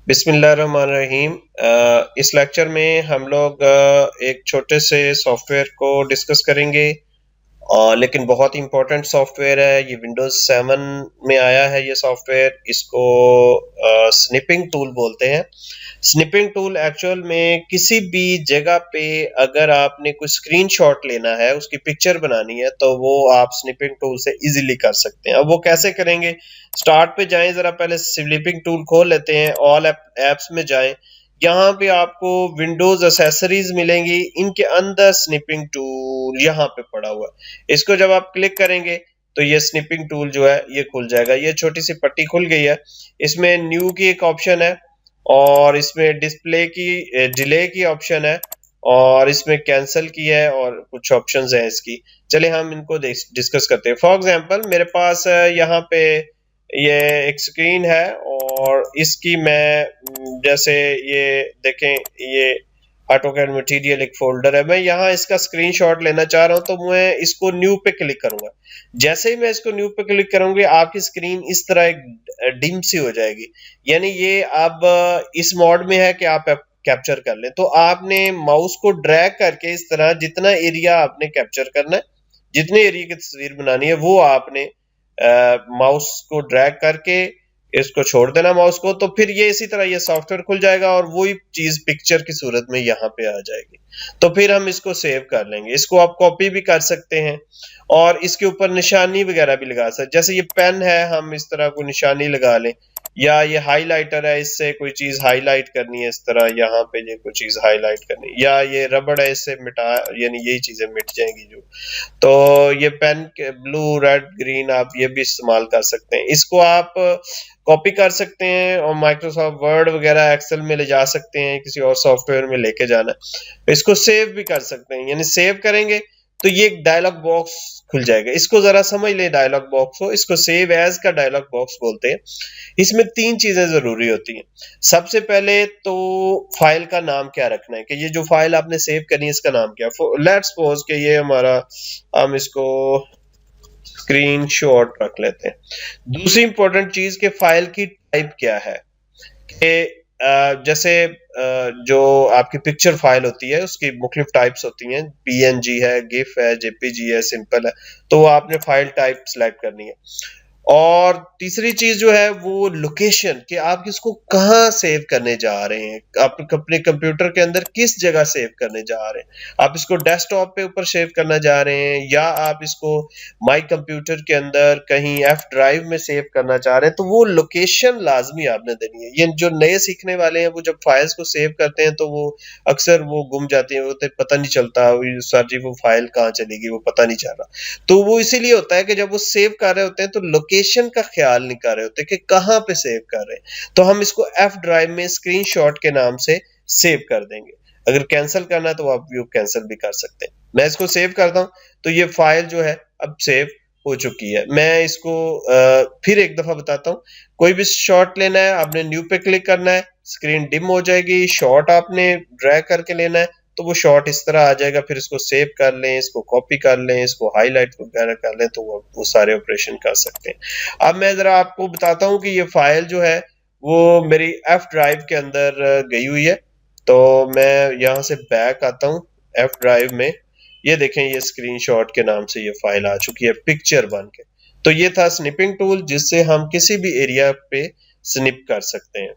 बिस्मिल्लाहिर्रहमानिर्रहीम। इस लेक्चर में हम लोग एक छोटे से सॉफ्टवेयर को डिस्कस करेंगे, लेकिन बहुत इंपॉर्टेंट सॉफ्टवेयर है। ये विंडोज 7 में आया है। ये सॉफ्टवेयर इसको स्निपिंग टूल बोलते हैं। स्निपिंग टूल एक्चुअल में किसी भी जगह पे अगर आपने कोई स्क्रीनशॉट लेना है, उसकी पिक्चर बनानी है, तो वो आप स्निपिंग टूल से इजीली कर सकते हैं। अब वो कैसे करेंगे? स्टार्ट पे जाएं, जरा पहले स्निपिंग टूल खोल लेते हैं। ऑल एप्स में जाएं, यहाँ पे आपको विंडोज एसेसरीज मिलेंगी, इनके अंदर स्निपिंग टूल यहाँ पे पड़ा हुआ है। इसको जब आप क्लिक करेंगे तो ये स्निपिंग टूल जो है ये खुल जाएगा। ये छोटी सी पट्टी खुल गई है। इसमें न्यू की एक ऑप्शन है, और इसमें डिस्प्ले की डिले की ऑप्शन है, और इसमें कैंसिल की है, और कुछ ऑप्शंस हैं इसकी। चलिए हम इनको डिस्कस करते हैं। फॉर एग्जांपल मेरे पास यहाँ पे ये एक स्क्रीन है, और इसकी मैं जैसे ये देखें, ये ऑटोकैड मटेरियल एक फोल्डर है। मैं यहाँ इसका स्क्रीनशॉट लेना चाह रहा हूँ, तो मैं इसको न्यू पे क्लिक करूंगा। जैसे ही मैं इसको न्यू पे क्लिक करूंगी, आपकी स्क्रीन इस तरह एक डिम सी हो जाएगी। यानी ये अब इस मोड में है कि आप कैप्चर कर लें। तो आपने माउस को ड्रैग करके इस तरह जितना एरिया आपने कैप्चर करना है, जितने एरिया की तस्वीर बनानी है, वो आपने माउस को ड्रैग करके इसको छोड़ देना माउस को, तो फिर ये इसी तरह ये सॉफ्टवेयर खुल जाएगा और वही चीज पिक्चर की सूरत में यहाँ पे आ जाएगी। तो फिर हम इसको सेव कर लेंगे। इसको आप कॉपी भी कर सकते हैं, और इसके ऊपर निशानी वगैरह भी लगा सकते। जैसे ये पेन है, हम इस तरह कोई निशानी लगा लें, या ये हाइलाइटर है, इससे कोई चीज हाईलाइट करनी है, इस तरह यहाँ पे ये कोई चीज हाईलाइट करनी है, या ये रबड़ है, इससे मिटा, यानी यही चीजें मिट जाएंगी जो। तो ये पेन के ब्लू रेड ग्रीन आप ये भी इस्तेमाल कर सकते हैं। इसको आप कॉपी कर सकते हैं और माइक्रोसॉफ्ट वर्ड वगैरह एक्सेल में ले जा सकते हैं, किसी और सॉफ्टवेयर में लेके जाना है। इसको सेव भी कर सकते हैं, यानी सेव करेंगे तो ये एक डायलॉग बॉक्स खुल जाएगा। इसको जरा समझ ले, डायलॉग बॉक्स हो, इसको सेव एज का डायलॉग बॉक्स बोलते हैं। इसमें तीन चीजें जरूरी होती हैं। सबसे पहले तो फाइल का नाम क्या रखना है, कि ये जो फाइल आपने सेव करनी है इसका नाम क्या। लेट्स सपोज कि ये हमारा, हम इसको स्क्रीनशॉट रख लेते हैं। दूसरी इंपॉर्टेंट चीज के फाइल की टाइप क्या है, कि जैसे जो आपकी पिक्चर फाइल होती है उसकी मुख्तलिफ टाइप्स होती हैं। पीएनजी है, गिफ है, जेपीजी है, सिंपल है। तो वो आपने फाइल टाइप सिलेक्ट करनी है। और तीसरी चीज जो है वो लोकेशन, कि आप किसको कहाँ सेव करने जा रहे हैं, आप अपने कंप्यूटर के अंदर किस जगह सेव करने जा रहे हैं। आप इसको डेस्कटॉप पे ऊपर सेव करना जा रहे हैं, या आप इसको माई कंप्यूटर के अंदर कहीं एफ ड्राइव में सेव करना चाह रहे हैं, तो वो लोकेशन लाजमी आपने देनी है। ये जो नए सीखने वाले हैं, वो जब फाइल्स को सेव करते हैं तो वो अक्सर वो गुम जाती है, वो पता नहीं चलता सर जी वो फाइल कहाँ चलेगी, वो पता नहीं चल रहा। तो वो इसीलिए होता है कि जब वो सेव कर रहे होते हैं तो लोकेशन का ख्याल नहीं कर रहे होते कि कहाँ पे सेव कर रहे हैं। तो हम इसको एफ ड्राइव में स्क्रीनशॉट के नाम से सेव कर देंगे। अगर कैंसिल करना है तो आप व्यू कैंसिल भी कर सकते हैं। मैं इसको सेव करता हूं, तो ये फाइल जो है अब सेव हो चुकी है। मैं इसको फिर एक दफा बताता हूँ। कोई भी शॉट लेना है, आपने न्यू पे क्लिक करना है, स्क्रीन डिम हो जाएगी। शॉट आपने ड्रैग करके लेना है, तो वो शॉट इस तरह आ जाएगा। फिर इसको सेव कर लें, इसको कॉपी कर लें, इसको हाईलाइट वगैरह कर लें, तो वो सारे ऑपरेशन कर सकते हैं। अब मैं जरा आपको बताता हूँ कि ये फाइल जो है वो मेरी एफ ड्राइव के अंदर गई हुई है। तो मैं यहाँ से बैक आता हूँ एफ ड्राइव में। ये देखें, ये स्क्रीनशॉट के नाम से ये फाइल आ चुकी है पिक्चर बन के। तो ये था स्निपिंग टूल, जिससे हम किसी भी एरिया पे स्निप कर सकते हैं।